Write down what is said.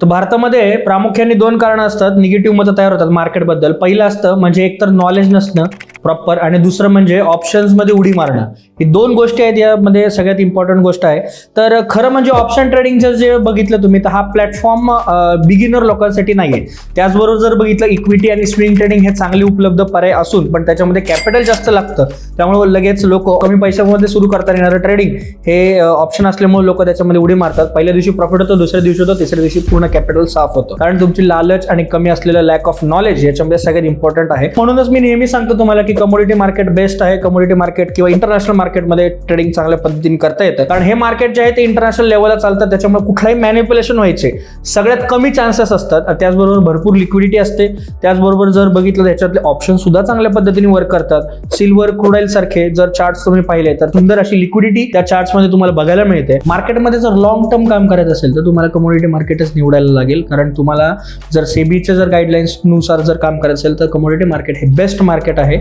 तर भारतामध्ये प्रामुख्याने दोन कारणं असतात, निगेटिव्ह मतं तयार होतात मार्केटबद्दल. पहिलं असतं म्हणजे एकतर नॉलेज नसणं प्रॉपर, आणि दुसरं म्हणजे ऑप्शन्समध्ये उडी मारणं. ही दोन गोष्टी आहेत, यामध्ये सगळ्यात इम्पॉर्टंट गोष्ट आहे. तर खरं म्हणजे ऑप्शन ट्रेडिंगचं जे बघितलं तुम्ही, तर हा प्लॅटफॉर्म बिगिनर लोकांसाठी नाही आहे. त्याचबरोबर जर बघितलं, इक्विटी आणि स्विंग ट्रेडिंग हे चांगले उपलब्ध पर्याय असून पण त्याच्यामध्ये कॅपिटल जास्त लागतं. त्यामुळे लगेच लोक कमी पैशामध्ये सुरू करतात येणारं ट्रेडिंग हे ऑप्शन असल्यामुळे लोक त्याच्यामध्ये उडी मारतात. पहिल्या दिवशी प्रॉफिट होतं, दुसऱ्या दिवशी होतं, तिसऱ्या दिवशी पूर्ण कॅपिटल साफ होतं. कारण तुमची लालच आणि कमी असलेलं लॅक ऑफ नॉलेज याच्यामध्ये सगळ्यात इम्पॉर्टंट आहे. म्हणूनच मी नेहमी सांगतो तुम्हाला की कमोडिटी मार्केट बेस्ट आहे. कमोडिटी मार्केट किंवा इंटरनॅशनल मार्केटमध्ये ट्रेडिंग चांगल्या पद्धतीने करता येतं. कारण हे मार्केट जे आहे ते इंटरनॅशनल लेवलला चालतं, त्याच्यामुळे कुठलाही मॅनिप्युलेशन व्हायचे सगळ्यात कमी चान्सेस असतात. त्याचबरोबर भरपूर लिक्विडिटी असते. त्याचबरोबर जर बघितलं त्याच्यातले ऑप्शन सुद्धा चांगल्या पद्धतीने वर्क करतात. सिल्वर, क्रूड ऑइल सारखे जर चार्ट्स तुम्ही पाहिले तर सुंदर अशी लिक्विडिटी त्या चार्ट्समध्ये तुम्हाला बघायला मिळते. मार्केटमध्ये जर लॉंग टर्म काम करायचं असेल तर तुम्हाला कमोडिटी मार्केटच निवडायला लागेल. कारण तुम्हाला जर सेबीच्या जर गाईडलाईन्स नुसार जर काम करायचं असेल तर कमोडिटी मार्केट हे बेस्ट मार्केट आहे.